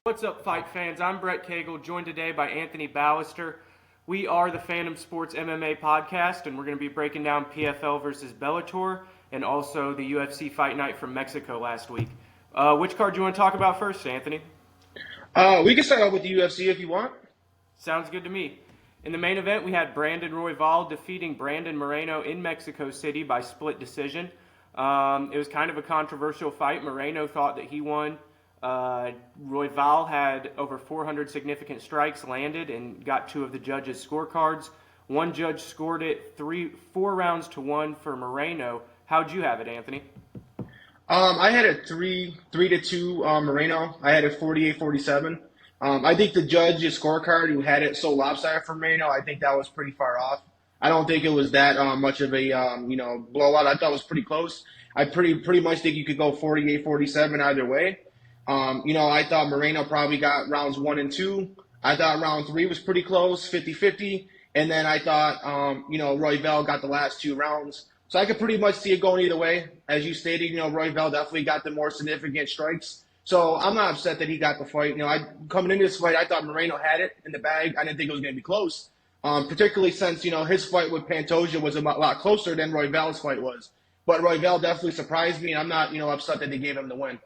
What's up, fight fans? I'm Brett Cagle, joined today by Anthony Balester. We are the Fantom Sports MMA podcast, and we're going to be breaking down PFL Vs Bellator and also the UFC Fight Night from Mexico last week. Which card do you want to talk about first, Anthony? We can start out with the UFC if you want. Sounds good to me. In the main event, we had Brandon Royval defeating Brandon Moreno in Mexico City by split decision. It was kind of a controversial fight. Moreno thought that he won. Royval had over 400 significant strikes landed and got two of the judges' scorecards. One judge scored it 4 rounds to 1 for Moreno. How'd you have it, Anthony? I had a 3-2 Moreno. I had a 48-47. I think the judge's scorecard, who had it so lopsided for Moreno, I think that was pretty far off. I don't think it was that much of a blowout. I thought it was pretty close. I pretty much think you could go 48-47 either way. I thought Moreno probably got rounds 1 and 2. I thought round 3 was pretty close, 50-50. And then I thought, Royval got the last 2 rounds. So I could pretty much see it going either way. As you stated, Royval definitely got the more significant strikes. So I'm not upset that he got the fight. Coming into this fight, I thought Moreno had it in the bag. I didn't think it was going to be close, particularly since, his fight with Pantoja was a lot closer than Royval's fight was. But Royval definitely surprised me, and I'm not, upset that they gave him the win.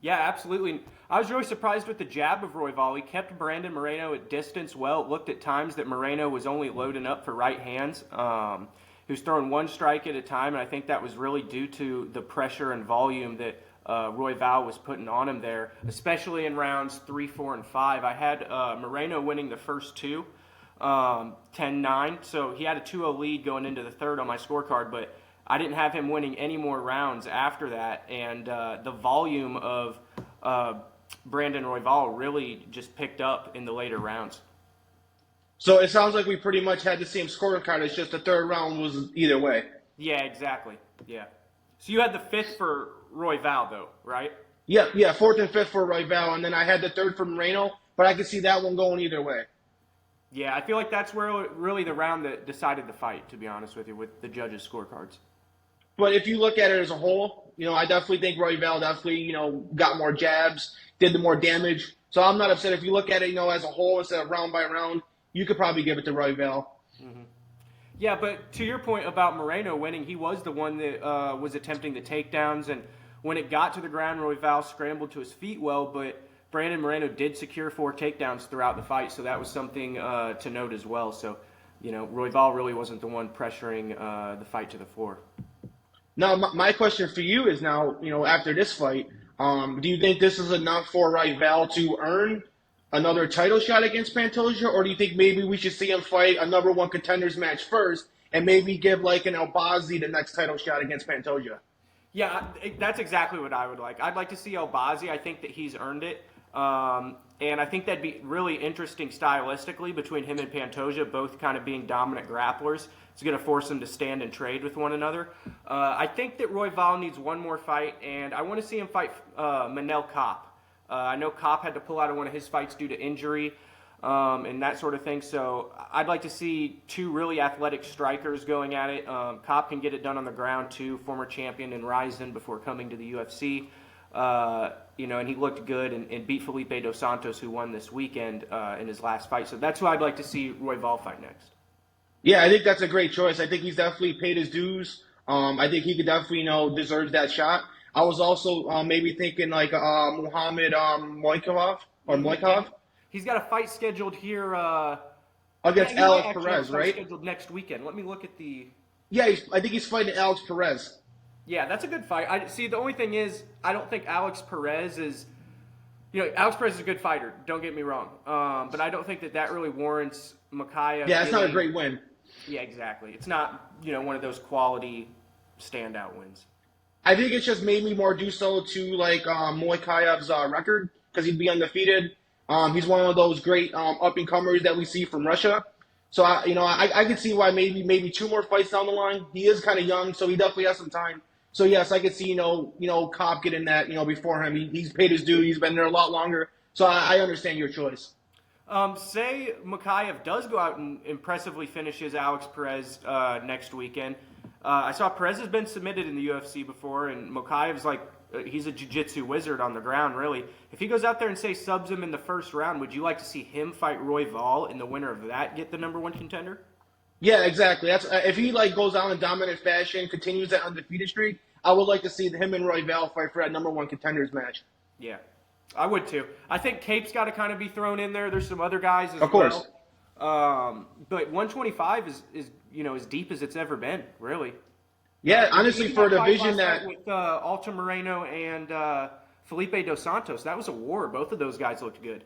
Yeah, absolutely. I was really surprised with the jab of Royval. He kept Brandon Moreno at distance well. It looked at times that Moreno was only loading up for right hands. He was throwing 1 strike at a time, and I think that was really due to the pressure and volume that Royval was putting on him there, especially in rounds 3, 4, and 5. I had Moreno winning the first 2, 10-9, so he had a 2-0 lead going into the third on my scorecard, but I didn't have him winning any more rounds after that, and the volume of Brandon Royval really just picked up in the later rounds. So it sounds like we pretty much had the same scorecard. It's just the third round was either way. Yeah, exactly. Yeah. So you had the 5th for Royval, though, right? Yeah, 4th and 5th for Royval, and then I had the 3rd for Moreno, but I could see that one going either way. Yeah, I feel like that's where really the round that decided the fight, to be honest with you, with the judges' scorecards. But if you look at it as a whole, I definitely think Royval definitely, got more jabs, did the more damage. So I'm not upset if you look at it, as a whole instead of round by round. You could probably give it to Royval. Mm-hmm. Yeah, but to your point about Moreno winning, he was the one that was attempting the takedowns, and when it got to the ground, Royval scrambled to his feet well, but Brandon Moreno did secure 4 takedowns throughout the fight, so that was something to note as well. So, Royval really wasn't the one pressuring the fight to the floor. Now, my question for you is now, after this fight, do you think this is enough for Royval to earn another title shot against Pantoja, or do you think maybe we should see him fight a number 1 contenders match first and maybe give like an Albazi the next title shot against Pantoja? Yeah, that's exactly what I would like. I'd like to see Albazi. I think that he's earned it. And I think that'd be really interesting stylistically between him and Pantoja, both kind of being dominant grapplers. It's going to force them to stand and trade with one another. I think that Royval needs one more fight, and I want to see him fight Manel Kape. I know Kape had to pull out of one of his fights due to injury and that sort of thing. So I'd like to see 2 really athletic strikers going at it. Kape can get it done on the ground too, former champion in Ryzen before coming to the UFC. And he looked good and beat Felipe Dos Santos, who won this weekend in his last fight. So that's who I'd like to see Royval fight next. Yeah, I think that's a great choice. I think he's definitely paid his dues. I think he could definitely, deserves that shot. I was also maybe thinking like Muhammad Moikov or Moikov. He's got a fight scheduled here against Alex Perez, right? Scheduled next weekend. Let me look at the. Yeah, I think he's fighting Alex Perez. Yeah, that's a good fight. See, the only thing is, I don't think Alex Perez is. Alex Perez is a good fighter. Don't get me wrong, but I don't think that really warrants Mokaev. Yeah, it's not a great win. Yeah, exactly. It's not one of those quality standout wins. I think it's just made me more do so to like Moikaev's record because he'd be undefeated. He's one of those great up and comers that we see from Russia. So I could see why maybe 2 more fights down the line. He is kind of young, so he definitely has some time. So yes, I could see Kape getting that before him. He's paid his due. He's been there a lot longer. So I understand your choice. Say Mokaev does go out and impressively finishes Alex Perez next weekend. I saw Perez has been submitted in the UFC before, and Mokaev's like he's a jiu-jitsu wizard on the ground, really. If he goes out there and, say, subs him in the first round, would you like to see him fight Royval and the winner of that get the #1 contender? Yeah, exactly. That's if he like goes out in dominant fashion, continues that undefeated streak. I would like to see him and Royval fight for that #1 contenders match. Yeah, I would too. I think Cape's got to kind of be thrown in there. There's some other guys as Of course. well. But 125 is as deep as it's ever been, really. Yeah, honestly, for a That fight division last night that with Alta Moreno and Felipe Dos Santos, that was a war. Both of those guys looked good.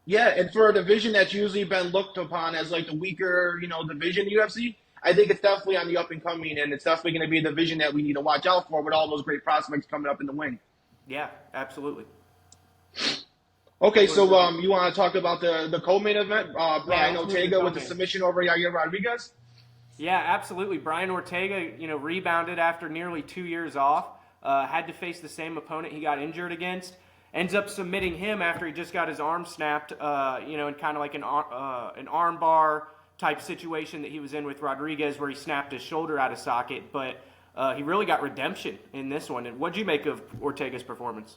yeah, and for a division that's usually been looked upon as like the weaker, division in UFC, I think it's definitely on the up and coming, and it's definitely going to be a division that we need to watch out for with all those great prospects coming up in the wing. Yeah, absolutely. Okay, so you want to talk about the co-main event, Brian let's move to Ortega with the co-main. submission over Yair Rodriguez? Yeah, absolutely. Brian Ortega, rebounded after nearly 2 years off. Had to face the same opponent he got injured against. Ends up submitting him after he just got his arm snapped, in kind of like an arm bar type situation that he was in with Rodriguez where he snapped his shoulder out of socket. But he really got redemption in this one. And what'd you make of Ortega's performance?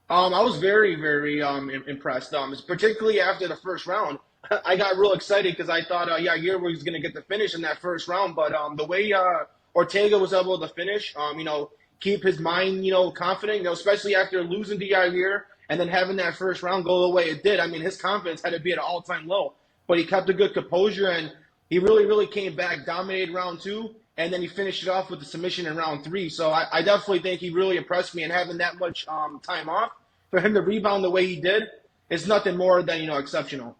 I was very, very impressed. Particularly after the first round, I got real excited because I thought Yair was going to get the finish in that first round. But the way Ortega was able to finish, keep his mind, confident, especially after losing to Yair and then having that first round go the way it did. I mean, his confidence had to be at an all-time low. But he kept a good composure, and he really, really came back, dominated round 2, and then he finished it off with the submission in round 3. So I definitely think he really impressed me, and having that much time off, for him to rebound the way he did, is nothing more than, exceptional.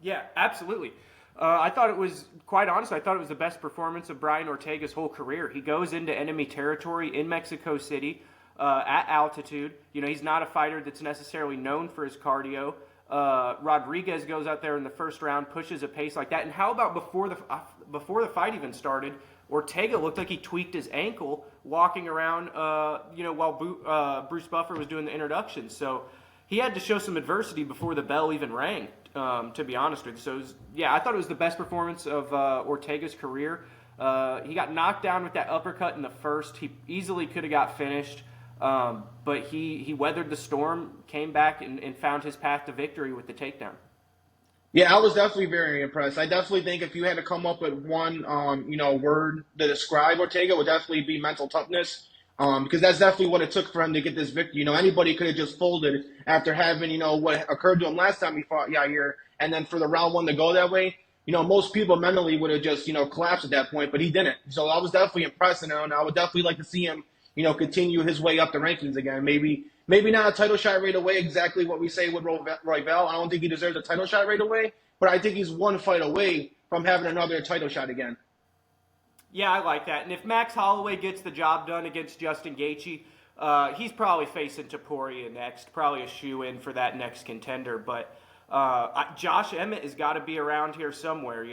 Yeah, absolutely. I thought it was, quite honestly, I thought it was the best performance of Brian Ortega's whole career. He goes into enemy territory in Mexico City at altitude. He's not a fighter that's necessarily known for his cardio. Rodriguez goes out there in the first round, pushes a pace like that. And how about before the fight even started, Ortega looked like he tweaked his ankle walking around, while Bruce Buffer was doing the introduction. So he had to show some adversity before the bell even rang, to be honest with you. So, I thought it was the best performance of Ortega's career. He got knocked down with that uppercut in the first. He easily could have got finished, but he weathered the storm, came back, and found his path to victory with the takedown. Yeah, I was definitely very impressed. I definitely think if you had to come up with one, word to describe Ortega, it would definitely be mental toughness. Because that's definitely what it took for him to get this victory. Anybody could have just folded after having, what occurred to him last time he fought Yair, and then for the round 1 to go that way, most people mentally would have just, collapsed at that point, but he didn't. So I was definitely impressed, and I would definitely like to see him, continue his way up the rankings again. Maybe not a title shot right away, exactly what we say with Royval. I don't think he deserves a title shot right away, but I think he's one fight away from having another title shot again. Yeah, I like that. And if Max Holloway gets the job done against Justin Gaethje, he's probably facing Topuria next, probably a shoe-in for that next contender. But Josh Emmett has got to be around here somewhere,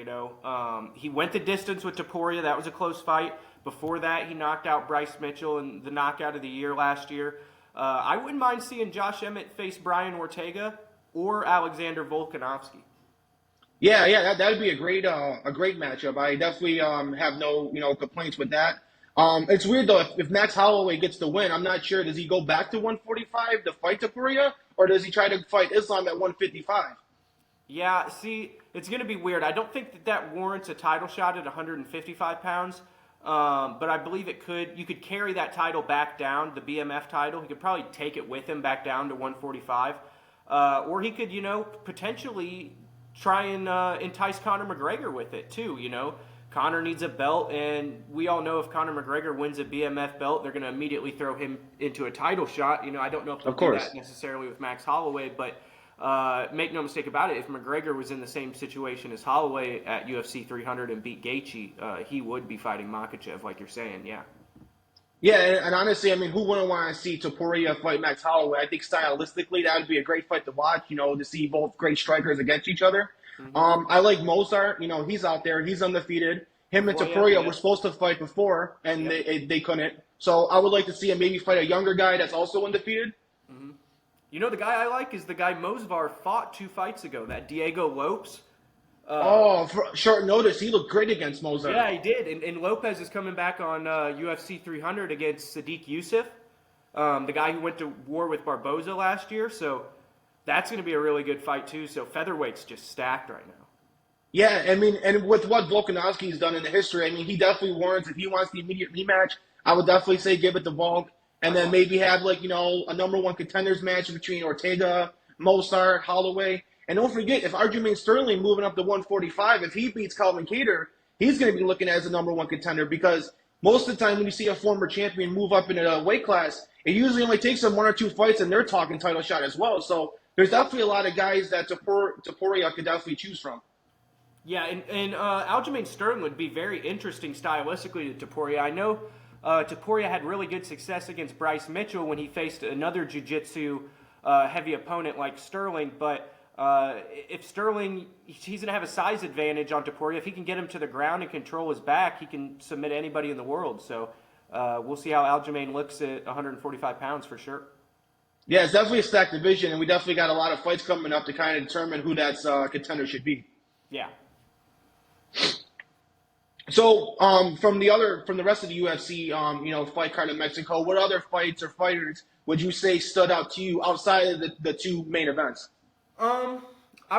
He went the distance with Topuria. That was a close fight. Before that, he knocked out Bryce Mitchell in the knockout of the year last year. I wouldn't mind seeing Josh Emmett face Brian Ortega or Alexander Volkanovski. Yeah, that'd be a great matchup. I definitely have no complaints with that. It's weird though if Max Holloway gets the win. I'm not sure. Does he go back to 145 to fight Topuria, or does he try to fight Islam at 155? Yeah, see, it's going to be weird. I don't think that warrants a title shot at 155 pounds, but I believe it could. You could carry that title back down, the BMF title. He could probably take it with him back down to 145, or he could, potentially try and entice Conor McGregor with it too. Conor needs a belt, and we all know if Conor McGregor wins a BMF belt, they're going to immediately throw him into a title shot. I don't know if they'll do that necessarily with Max Holloway, but make no mistake about it, if McGregor was in the same situation as Holloway at UFC 300 and beat Gaethje, he would be fighting Makhachev, like you're saying, yeah. Yeah, and honestly, who wouldn't want to see Topuria fight Max Holloway? I think stylistically that would be a great fight to watch, to see both great strikers against each other. Mm-hmm. I like Mozart. He's out there. He's undefeated. Him and Topuria were supposed to fight before, and they couldn't. So I would like to see him maybe fight a younger guy that's also undefeated. Mm-hmm. The guy I like is the guy Mosvar fought 2 fights ago, that Diego Lopes. For short notice, he looked great against Mozart. Yeah, he did. And Lopez is coming back on UFC 300 against Sadiq Youssef. the guy who went to war with Barboza last year. So that's going to be a really good fight too. So featherweight's just stacked right now. Yeah, I mean, and with what Volkanovski's done in the history, I mean, he definitely warrants, if he wants the immediate rematch, I would definitely say give it to Volk, and then maybe have, like, a number one contenders match between Ortega, Mosart, Holloway. And don't forget, if Aljamain Sterling moving up to 145, if he beats Calvin Kattar, he's going to be looking as a number one contender, because most of the time when you see a former champion move up in a weight class, it usually only takes them one or two fights, and they're talking title shot as well. So there's definitely a lot of guys that Topuria could definitely choose from. Yeah, and Aljamain Sterling would be very interesting stylistically to Topuria. I know Topuria had really good success against Bryce Mitchell when he faced another jiu-jitsu heavy opponent like Sterling, but if Sterling, he's going to have a size advantage on Topuria. If he can get him to the ground and control his back, he can submit anybody in the world. So we'll see how Aljamain looks at 145 pounds for sure. Yeah, it's definitely a stacked division, and we definitely got a lot of fights coming up to kind of determine who that contender should be. Yeah. So, from the rest of the UFC, fight card in Mexico, what other fights or fighters would you say stood out to you outside of the two main events? I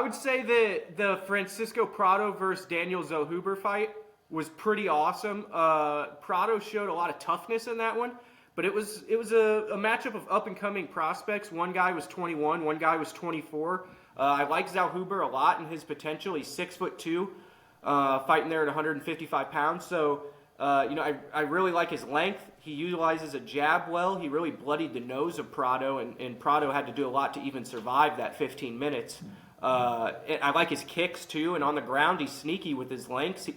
would say that the Francisco Prado versus Daniel Zellhuber fight was pretty awesome. Prado showed a lot of toughness in that one, but it was a matchup of up and coming prospects. One guy was 21, one guy was 24. I like Zellhuber a lot and his potential. He's 6'2". Fighting there at 155 pounds. So, I really like his length. He utilizes a jab well. He really bloodied the nose of Prado, and Prado had to do a lot to even survive that 15 minutes. I like his kicks, too, and on the ground, he's sneaky with his length.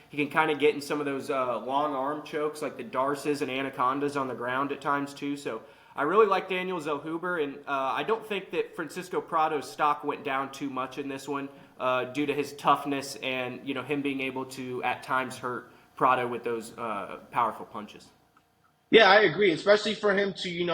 He can kind of get in some of those long arm chokes like the Darces and Anacondas on the ground at times, too. So I really like Daniel Zellhuber, and I don't think that Francisco Prado's stock went down too much in this one. Due to his toughness and him being able to at times hurt Prado with those powerful punches. Yeah, I agree. Especially for him to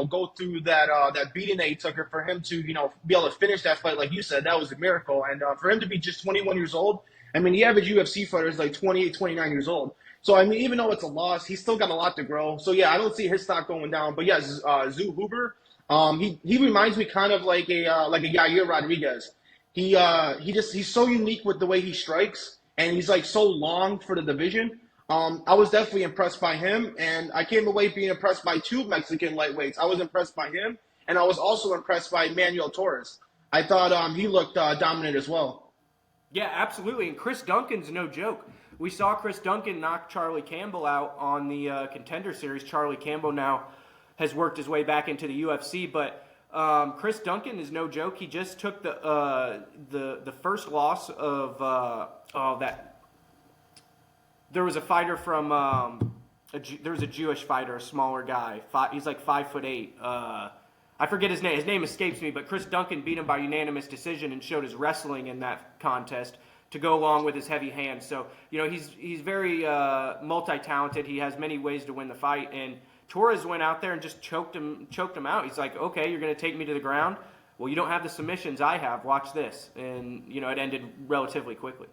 go through that beating that he took, or for him to be able to finish that fight, like you said, that was a miracle. And for him to be just 21 years old, I mean, the average UFC fighter is like 28, 29 years old. So I mean, even though it's a loss, he's still got a lot to grow. So yeah, I don't see his stock going down. But yes, Zellhuber, he reminds me kind of like a Yair Rodriguez. He's so unique with the way he strikes, and he's like so long for the division. I was definitely impressed by him, and I came away being impressed by two Mexican lightweights. I was impressed by him, and I was also impressed by Manuel Torres. I thought he looked dominant as well. Yeah, absolutely. And Chris Duncan's no joke. We saw Chris Duncan knock Charlie Campbell out on the Contender Series. Charlie Campbell now has worked his way back into the UFC, but Chris Duncan is no joke. He just took the first loss of that. There was a fighter from there was a Jewish fighter, a smaller guy. He's like 5'8". I forget his name. His name escapes me. But Chris Duncan beat him by unanimous decision and showed his wrestling in that contest to go along with his heavy hands. So he's very multi-talented. He has many ways to win the fight, and Torres went out there and just choked him out. He's like, okay, you're going to take me to the ground? Well, you don't have the submissions I have. Watch this. And, it ended relatively quickly.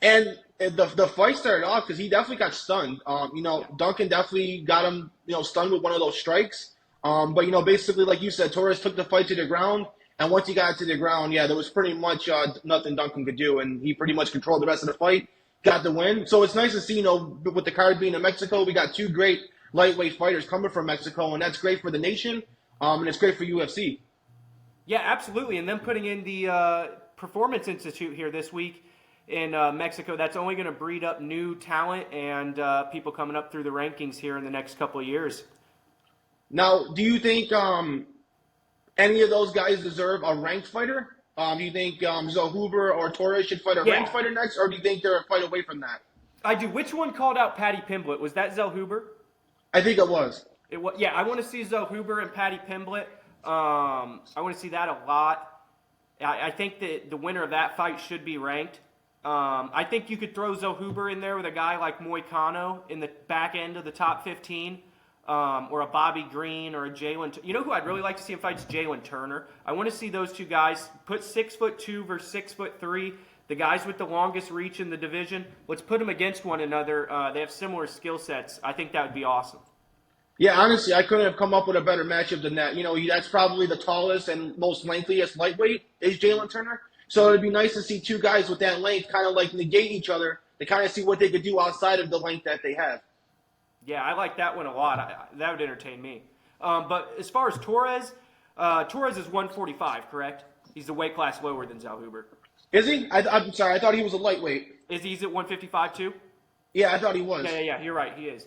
And the fight started off because he definitely got stunned. Duncan definitely got him, stunned with one of those strikes. But, basically, like you said, Torres took the fight to the ground. And once he got to the ground, yeah, there was pretty much nothing Duncan could do. And he pretty much controlled the rest of the fight, got the win. So it's nice to see, with the card being in Mexico, we got two great lightweight fighters coming from Mexico, and that's great for the nation, and it's great for UFC. Yeah, absolutely. And then putting in the Performance Institute here this week in Mexico, that's only going to breed up new talent and people coming up through the rankings here in the next couple of years. Now, do you think any of those guys deserve a ranked fighter? Do you think Zellhuber or Torres should fight a ranked fighter next, or do you think they're a fight away from that? I do. Which one called out Paddy Pimblett? Was that Zellhuber? I think it was. Yeah, I want to see Zellhuber and Paddy Pimblett. I want to see that a lot. I think that the winner of that fight should be ranked. I think you could throw Zellhuber in there with a guy like Moicano in the back end of the top 15, or a Bobby Green or a Jalen. You know who I'd really like to see him fight is Jalen Turner. I want to see those two guys put 6'2" versus 6'3". The guys with the longest reach in the division. Let's put them against one another. They have similar skill sets. I think that would be awesome. Yeah, honestly, I couldn't have come up with a better matchup than that. You know, that's probably the tallest and most lengthiest lightweight is Jalen Turner. So it'd be nice to see two guys with that length kind of like negate each other to kind of see what they could do outside of the length that they have. Yeah, I like that one a lot. That would entertain me. But as far as Torres, Torres is 145, correct? He's the weight class lower than Zellhuber. Is he? I'm sorry, I thought he was a lightweight. Is he's at 155 too? Yeah, I thought he was. Yeah. You're right. He is.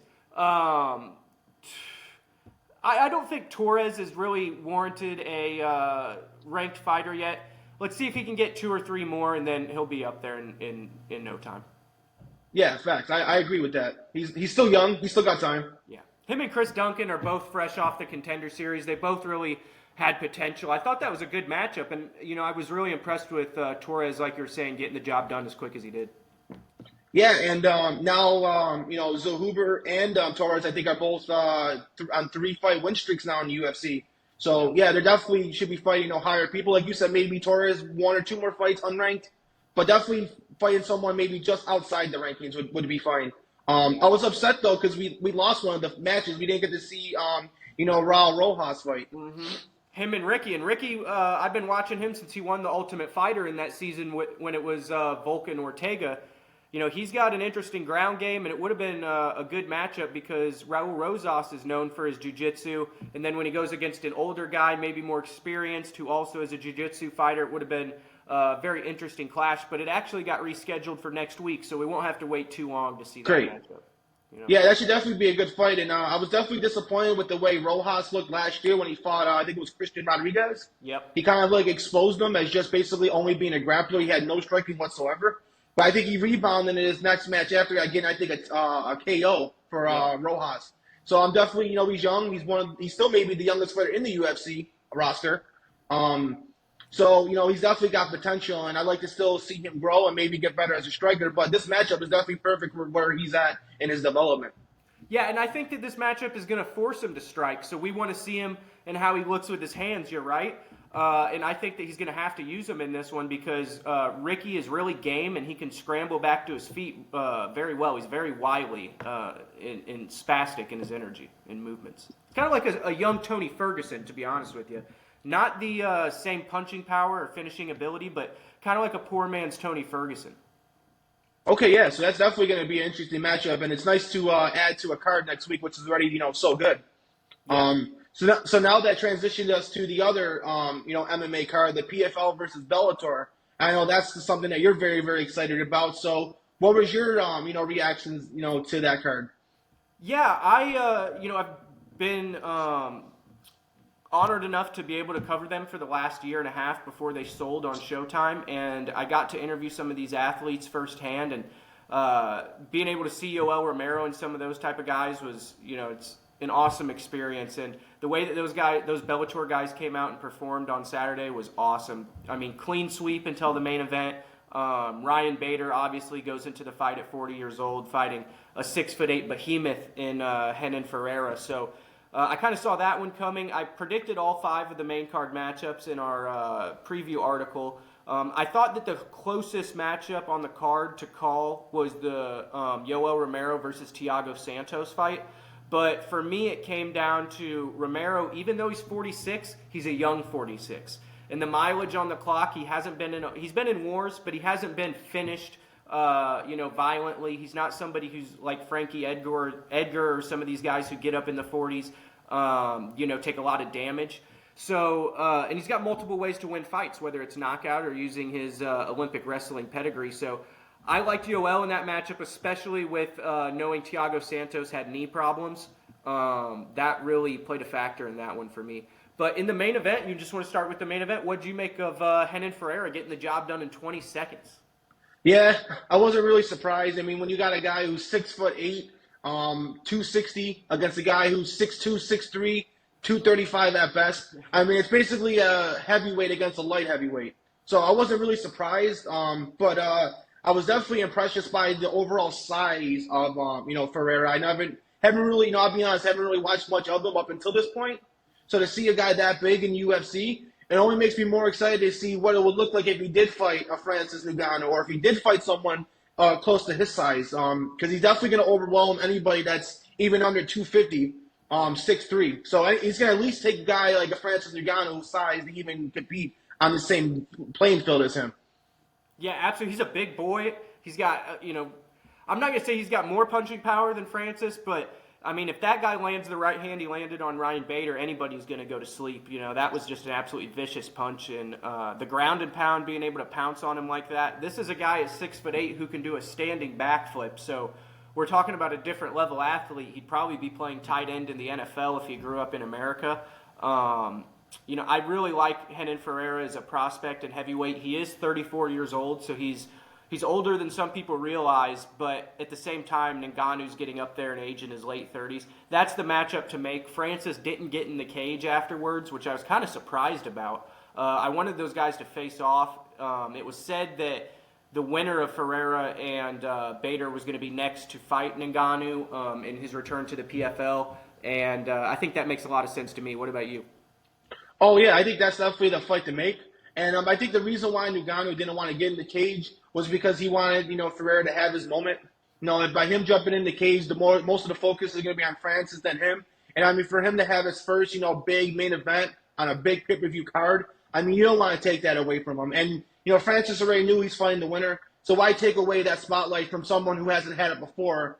I don't think Torres has really warranted a ranked fighter yet. Let's see if he can get 2 or 3 more, and then he'll be up there in no time. Yeah, facts. I agree with that. He's still young. He's still got time. Yeah. Him and Chris Duncan are both fresh off the Contender Series. They both really had potential. I thought that was a good matchup, and I was really impressed with Torres, like you're saying, getting the job done as quick as he did. Yeah, and now Zellhuber and Torres, I think, are both on 3-fight win streaks now in the UFC. So yeah, they definitely should be fighting higher people. Like you said, maybe Torres 1 or 2 more fights unranked, but definitely fighting someone maybe just outside the rankings would be fine. I was upset though because we lost one of the matches. We didn't get to see Raul Rojas fight. Mm-hmm. Him and Ricky, I've been watching him since he won the Ultimate Fighter in that season when it was Volkan Ortega. He's got an interesting ground game, and it would have been a good matchup because Raul Rojas is known for his jiu-jitsu, and then when he goes against an older guy, maybe more experienced, who also is a jiu-jitsu fighter, it would have been a very interesting clash, but it actually got rescheduled for next week, so we won't have to wait too long to see that matchup. Yeah, that should definitely be a good fight, and I was definitely disappointed with the way Rojas looked last year when he fought, I think it was Christian Rodriguez. Yep. He kind of exposed him as just basically only being a grappler. He had no striking whatsoever. But I think he rebounded in his next match after, again, I think a KO for Rojas. So I'm definitely, he's young. He's still maybe the youngest fighter in the UFC roster. So, he's definitely got potential, and I'd like to still see him grow and maybe get better as a striker. But this matchup is definitely perfect for where he's at in his development. Yeah, and I think that this matchup is going to force him to strike. So we want to see him and how he looks with his hands, you're right. And I think that he's going to have to use him in this one because Ricky is really game and he can scramble back to his feet very well. He's very wily and spastic in his energy and movements. Kind of like a young Tony Ferguson, to be honest with you. Not the same punching power or finishing ability, but kind of like a poor man's Tony Ferguson. Okay, yeah, so that's definitely going to be an interesting matchup, and it's nice to add to a card next week, which is already, so good. Yeah. So now that transitioned us to the other, MMA card, the PFL versus Bellator. I know that's something that you're very, very excited about. So what was your, reactions, to that card? Yeah, I've been honored enough to be able to cover them for the last year and a half before they sold on Showtime, and I got to interview some of these athletes firsthand, and being able to see Yoel Romero and some of those type of guys was, it's an awesome experience, and the way that those Bellator guys came out and performed on Saturday was awesome. I mean, clean sweep until the main event. Ryan Bader obviously goes into the fight at 40 years old, fighting a 6'8" behemoth in Renan Ferreira. So I kind of saw that one coming. I predicted all 5 of the main card matchups in our preview article. I thought that the closest matchup on the card to call was the Yoel Romero versus Thiago Santos fight. But for me, it came down to Romero. Even though he's 46, he's a young 46. And the mileage on the clock, he's been in wars, but he hasn't been finished, violently. He's not somebody who's like Frankie Edgar or some of these guys who get up in the 40s, take a lot of damage. So, and he's got multiple ways to win fights, whether it's knockout or using his Olympic wrestling pedigree. So I liked Yoel in that matchup, especially with knowing Thiago Santos had knee problems. That really played a factor in that one for me. But in the main event, you just want to start with the main event. What did you make of Renan Ferreira getting the job done in 20 seconds? Yeah, I wasn't really surprised. I mean, when you got a guy who's 6'8", 260 against a guy who's 6'2", 6'3", 235 at best. I mean, it's basically a heavyweight against a light heavyweight. So I wasn't really surprised, but I was definitely impressed just by the overall size of, Ferreira. I haven't really, I'll be honest, haven't really watched much of him up until this point. So to see a guy that big in UFC, it only makes me more excited to see what it would look like if he did fight a Francis Ngannou or if he did fight someone close to his size. Because he's definitely going to overwhelm anybody that's even under 250. 6'3". So he's gonna at least take a guy like a Francis Ngannou size to even compete on the same playing field as him. Yeah, absolutely. He's a big boy. He's got, I'm not going to say he's got more punching power than Francis, but, I mean, if that guy lands the right hand he landed on Ryan Bader, anybody's going to go to sleep. That was just an absolutely vicious punch. And the ground and pound, being able to pounce on him like that. This is a guy at 6'8" who can do a standing backflip. So we're talking about a different level athlete. He'd probably be playing tight end in the NFL if he grew up in America. I really like Renan Ferreira as a prospect and heavyweight. He is 34 years old, so he's older than some people realize, but at the same time, Ngannou's getting up there in age in his late 30s. That's the matchup to make. Francis didn't get in the cage afterwards, which I was kind of surprised about. I wanted those guys to face off. It was said that the winner of Ferreira and Bader was going to be next to fight Ngannou in his return to the PFL, and I think that makes a lot of sense to me. What about you? Oh yeah, I think that's definitely the fight to make. And I think the reason why Ngannou didn't want to get in the cage was because he wanted, Ferreira to have his moment. By him jumping in the cage, most of the focus is going to be on Francis than him. And I mean, for him to have his first, big main event on a big pay-per-view card, I mean, you don't want to take that away from him. And Francis already knew he's fighting the winner, so why take away that spotlight from someone who hasn't had it before?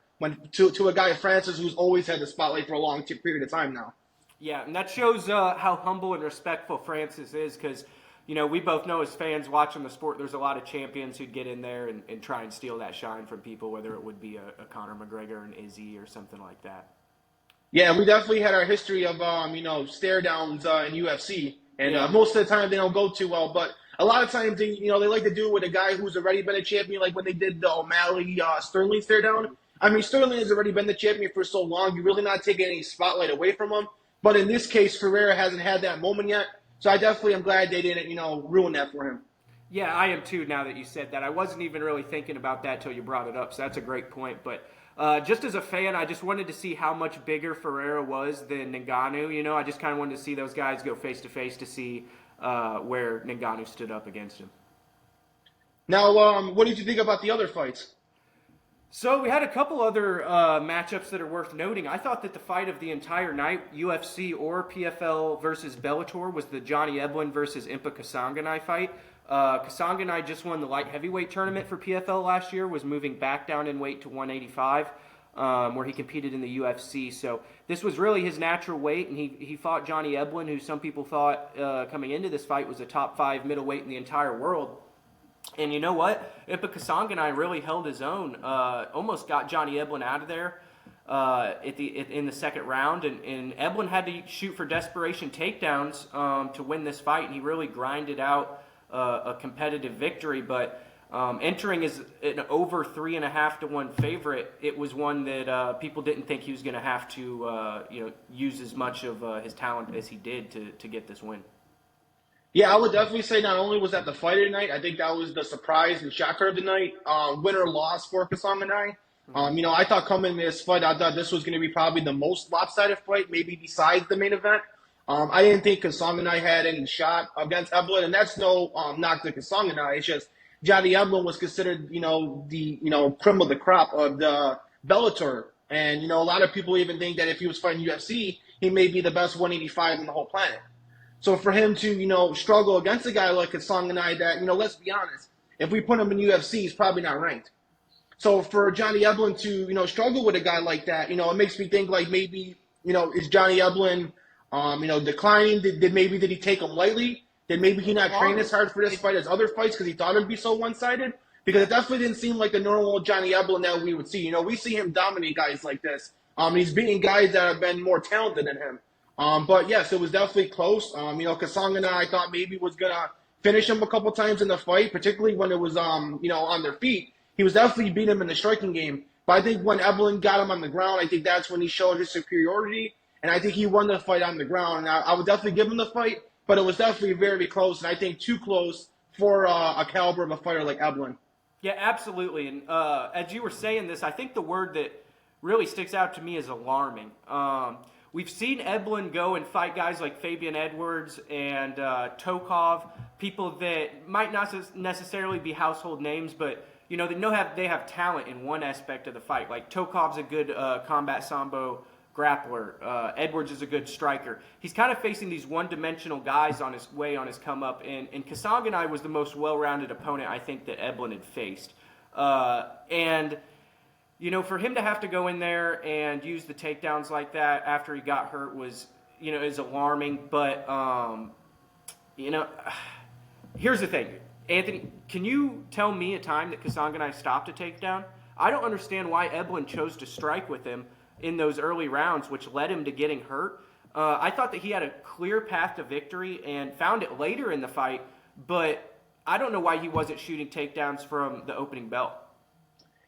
To a guy Francis who's always had the spotlight for a long period of time now. Yeah, and that shows how humble and respectful Francis is because, we both know as fans watching the sport, there's a lot of champions who'd get in there and try and steal that shine from people, whether it would be a Conor McGregor, an Izzy, or something like that. Yeah, we definitely had our history of, stare downs in UFC. And most of the time they don't go too well. But a lot of times, they like to do it with a guy who's already been a champion, like when they did the O'Malley Sterling stare down. I mean, Sterling has already been the champion for so long. You're really not taking any spotlight away from him. But in this case, Ferreira hasn't had that moment yet. So I definitely am glad they didn't, ruin that for him. Yeah, I am too now that you said that. I wasn't even really thinking about that till you brought it up, so that's a great point. But just as a fan, I just wanted to see how much bigger Ferreira was than Ngannou. I just kind of wanted to see those guys go face-to-face to see where Ngannou stood up against him. Now, what did you think about the other fights? So we had a couple other matchups that are worth noting. I thought that the fight of the entire night, UFC or PFL versus Bellator, was the Johnny Eblen versus Impa Kasaganay fight. Kasaganay just won the light heavyweight tournament for PFL last year, was moving back down in weight to 185, where he competed in the UFC. So this was really his natural weight, and he fought Johnny Eblen, who some people thought coming into this fight was a top 5 middleweight in the entire world. And you know what? Impa Kasaganay really held his own. Almost got Johnny Eblen out of there in the second round. And Eblen had to shoot for desperation takedowns to win this fight. And he really grinded out a competitive victory. But entering as an over 3.5 to 1 favorite, it was one that people didn't think he was going to have to use as much of his talent as he did to get this win. Yeah, I would definitely say not only was that the fight of the night, I think that was the surprise and shocker of the night. Winner loss for Kasaganay. I thought coming in this fight, I thought this was going to be probably the most lopsided fight, maybe besides the main event. I didn't think Kasaganay had any shot against Eblen, and that's no knock to Kasaganay. It's just Johnny Eblen was considered, the cream of the crop of the Bellator. And, a lot of people even think that if he was fighting UFC, he may be the best 185 on the whole planet. So for him to, struggle against a guy like Kasaganay that, let's be honest, if we put him in UFC, he's probably not ranked. So for Johnny Eblen to, struggle with a guy like that, it makes me think like maybe, is Johnny Eblen, declining? Did he take him lightly? Did maybe he not train as hard for this fight as other fights because he thought it would be so one-sided? Because it definitely didn't seem like the normal Johnny Eblen that we would see. We see him dominate guys like this. He's beating guys that have been more talented than him. But yes, it was definitely close. Kasaganay, I thought maybe was gonna finish him a couple times in the fight, particularly when it was, on their feet. He was definitely beating him in the striking game. But I think when Eblen got him on the ground, I think that's when he showed his superiority, and I think he won the fight on the ground. And I would definitely give him the fight, but it was definitely very close, and I think too close for a caliber of a fighter like Eblen. Yeah, absolutely. And as you were saying this, I think the word that really sticks out to me is alarming. We've seen Eblen go and fight guys like Fabian Edwards and Tokov, people that might not necessarily be household names, but they have talent in one aspect of the fight. Like Tokov's a good combat sambo grappler. Edwards is a good striker. He's kind of facing these one-dimensional guys on his come up, and Kasaganay was the most well-rounded opponent I think that Eblen had faced. And you know, for him to have to go in there and use the takedowns like that after he got hurt was, you know, is alarming. But you know, here's the thing, Anthony. Can you tell me a time that Kasaganay stopped a takedown? I don't understand why Eblen chose to strike with him in those early rounds, which led him to getting hurt. I thought that he had a clear path to victory and found it later in the fight, but I don't know why he wasn't shooting takedowns from the opening bell.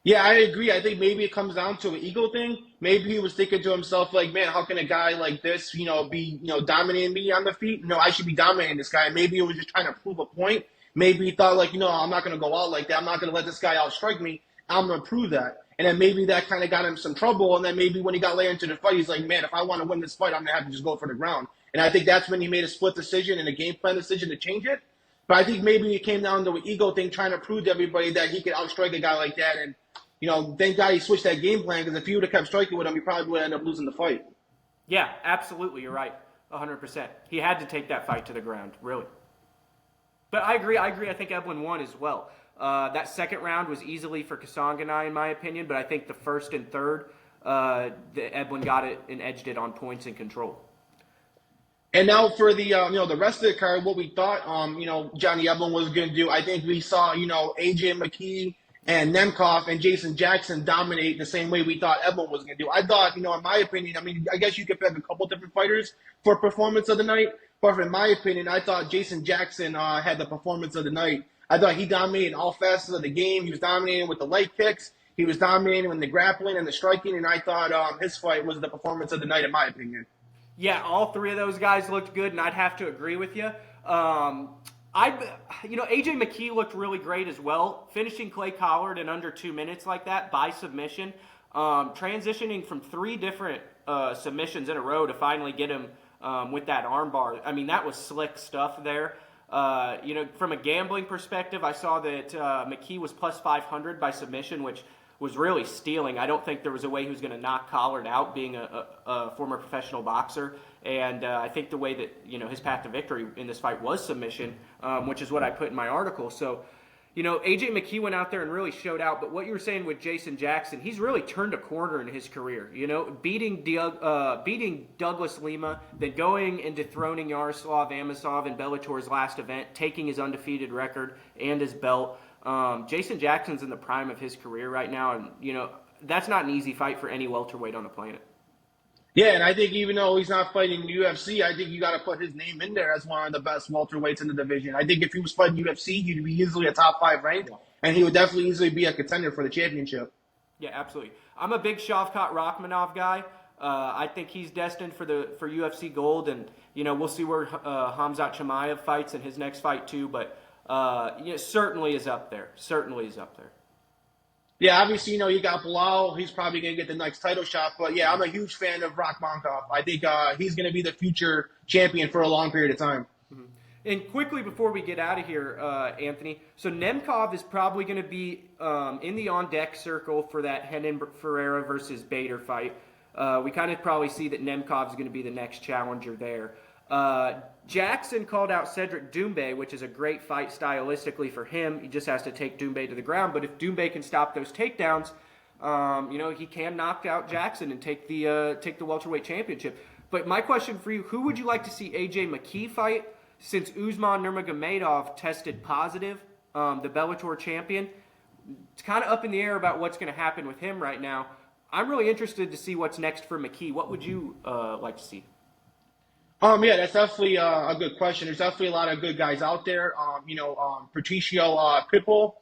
Yeah, I agree. I think maybe it comes down to an ego thing. Maybe he was thinking to himself, like, man, how can a guy like this, be, dominating me on the feet? No, I should be dominating this guy. Maybe he was just trying to prove a point. Maybe he thought, like, I'm not going to go out like that. I'm not going to let this guy outstrike me. I'm going to prove that. And then maybe that kind of got him some trouble. And then maybe when he got later into the fight, he's like, man, if I want to win this fight, I'm going to have to just go for the ground. And I think that's when he made a split decision and a game plan decision to change it. But I think maybe it came down to an ego thing, trying to prove to everybody that he could outstrike a guy like that. And thank God he switched that game plan, because if he would have kept striking with him, he probably would end up losing the fight. Yeah, absolutely. You're right. 100%. He had to take that fight to the ground, really. But I agree. I think Eblen won as well. That second round was easily for Kasaganay, in my opinion, but I think the first and third, Eblen got it and edged it on points and control. And now for the the rest of the card, what we thought Johnny Eblen was going to do, I think we saw AJ McKee and Nemkov and Jason Jackson dominate the same way we thought Eblen was going to do. I thought, in my opinion, I guess you could pick a couple different fighters for performance of the night, but in my opinion, I thought Jason Jackson had the performance of the night. I thought he dominated all facets of the game. He was dominating with the light kicks. He was dominating with the grappling and the striking, and I thought his fight was the performance of the night, in my opinion. Yeah, all three of those guys looked good, and I'd have to agree with you. AJ McKee looked really great as well, finishing Clay Collard in under 2 minutes like that by submission, transitioning from 3 different submissions in a row to finally get him with that armbar. I mean, that was slick stuff there. From a gambling perspective, I saw that McKee was plus 500 by submission, which was really stealing. I don't think there was a way he was going to knock Collard out, being a former professional boxer. And I think the way that his path to victory in this fight was submission, which is what I put in my article. So, AJ McKee went out there and really showed out. But what you were saying with Jason Jackson, he's really turned a corner in his career. Beating Douglas Lima, then going and dethroning Yaroslav Amosov in Bellator's last event, taking his undefeated record and his belt. Jason Jackson's in the prime of his career right now, and that's not an easy fight for any welterweight on the planet. Yeah, and I think even though he's not fighting UFC, I think you got to put his name in there as one of the best welterweights in the division. I think if he was fighting UFC, he'd be easily a top 5 rank, and he would definitely easily be a contender for the championship. Yeah, absolutely. I'm a big Shavkat Rakhmonov guy. I think he's destined for UFC gold, and we'll see where Khamzat Chimaev fights in his next fight too. But certainly is up there. Certainly is up there. Yeah, obviously, you got Bilal. He's probably going to get the next title shot. But, yeah, I'm a huge fan of Rakhmonov. I think he's going to be the future champion for a long period of time. Mm-hmm. And quickly before we get out of here, Anthony, so Nemkov is probably going to be in the on-deck circle for that Renan Ferreira versus Bader fight. We kind of probably see that Nemkov is going to be the next challenger there. Jackson called out Cedric Doumbé, which is a great fight stylistically for him. He just has to take Doumbé to the ground. But if Doumbé can stop those takedowns, he can knock out Jackson and take the welterweight championship. But my question for you, who would you like to see AJ McKee fight? Since Usman Nurmagomedov tested positive, the Bellator champion, it's kind of up in the air about what's going to happen with him right now. I'm really interested to see what's next for McKee. What would you like to see? Yeah, that's definitely a good question. There's definitely a lot of good guys out there. Patricio Pitbull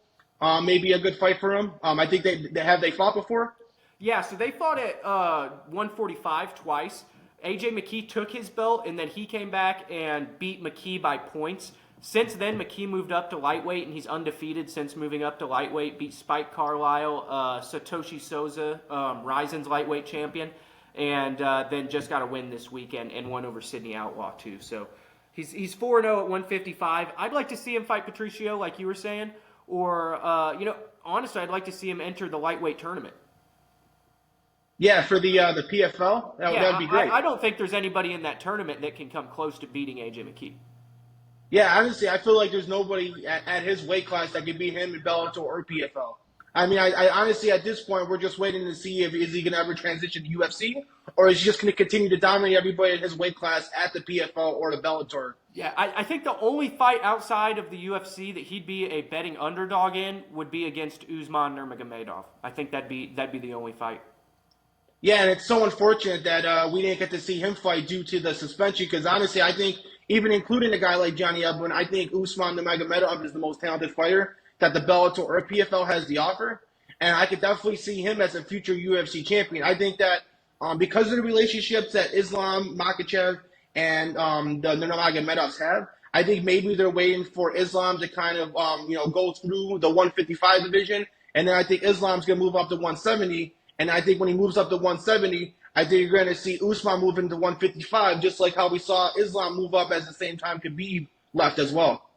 may be a good fight for him. I think they fought before? Yeah, so they fought at 145 twice. AJ McKee took his belt, and then he came back and beat McKee by points. Since then, McKee moved up to lightweight, and he's undefeated since moving up to lightweight. Beat Spike Carlisle, Satoshi Souza, Ryzen's lightweight champion. And then just got a win this weekend and won over Sidney Outlaw too. So he's 4-0 at 155. I'd like to see him fight Patricio, like you were saying, or honestly, I'd like to see him enter the lightweight tournament. Yeah, for the PFL, that Yeah, would be great. I don't think there's anybody in that tournament that can come close to beating AJ McKee. Yeah, honestly, I feel like there's nobody at his weight class that could beat him in Bellator or PFL. I mean, I honestly, at this point, we're just waiting to see if is he going to ever transition to UFC or is he just going to continue to dominate everybody in his weight class at the PFL or the Bellator. Yeah, I think the only fight outside of the UFC that he'd be a betting underdog in would be against Usman Nurmagomedov. I think that'd be the only fight. Yeah, and it's so unfortunate that we didn't get to see him fight due to the suspension. Because honestly, I think even including a guy like Johnny Eblen, I think Usman Nurmagomedov is the most talented fighter that the Bellator or PFL has to offer, and I could definitely see him as a future UFC champion. I think that because of the relationships that Islam Makhachev and the Nurmagomedovs have, I think maybe they're waiting for Islam to kind of go through the 155 division, and then I think Islam's gonna move up to 170. And I think when he moves up to 170, I think you're going to see Usman move into 155, just like how we saw Islam move up at the same time Khabib left as well.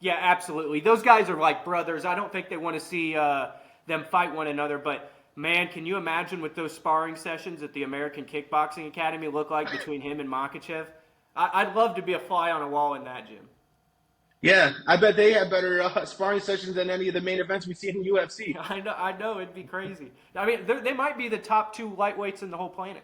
Yeah, absolutely. Those guys are like brothers. I don't think they want to see them fight one another. But, man, can you imagine what those sparring sessions at the American Kickboxing Academy look like between him and Makhachev? I'd love to be a fly on a wall in that gym. Yeah, I bet they have better sparring sessions than any of the main events we see in UFC. I know, it'd be crazy. I mean, they might be the top two lightweights in the whole planet.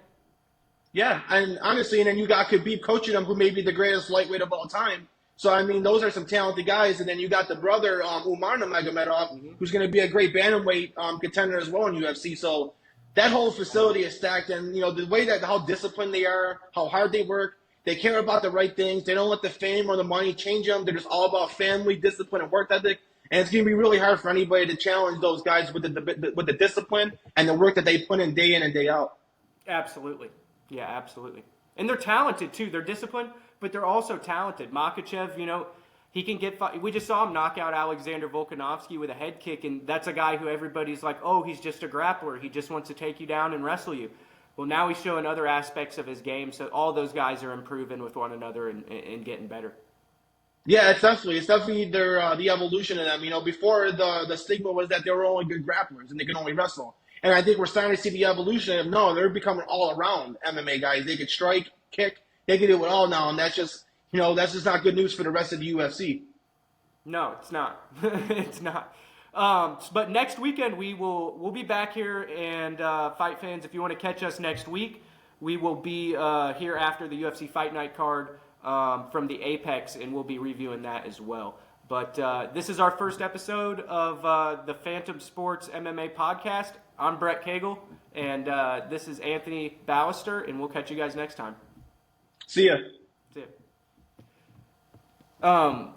Yeah, and honestly, and then you got Khabib coaching them, who may be the greatest lightweight of all time. So, I mean, those are some talented guys. And then you got the brother, Umar Nurmagomedov, who's going to be a great bantamweight contender as well in UFC. So that whole facility is stacked. And, the way that how disciplined they are, how hard they work, they care about the right things. They don't let the fame or the money change them. They're just all about family, discipline, and work ethic. And it's going to be really hard for anybody to challenge those guys with the discipline and the work that they put in and day out. Absolutely. Yeah, absolutely. And they're talented, too. They're disciplined, but they're also talented. Makhachev, he can get – we just saw him knock out Alexander Volkanovski with a head kick, and that's a guy who everybody's like, oh, he's just a grappler. He just wants to take you down and wrestle you. Well, now he's showing other aspects of his game, so all those guys are improving with one another and getting better. Yeah, it's definitely the evolution of them. Before the stigma was that they were only good grapplers and they could only wrestle. And I think we're starting to see the evolution of they're becoming all around MMA guys. They can strike, kick, they can do it all now, and that's just not good news for the rest of the UFC. No, it's not. It's not. But next weekend we'll be back here, and fight fans, if you want to catch us next week, we will be here after the UFC Fight Night card from the Apex, and we'll be reviewing that as well. But this is our first episode of the Fantom Sports MMA podcast. I'm Brett Cagle, and this is Anthony Balester, and we'll catch you guys next time. See ya. See ya.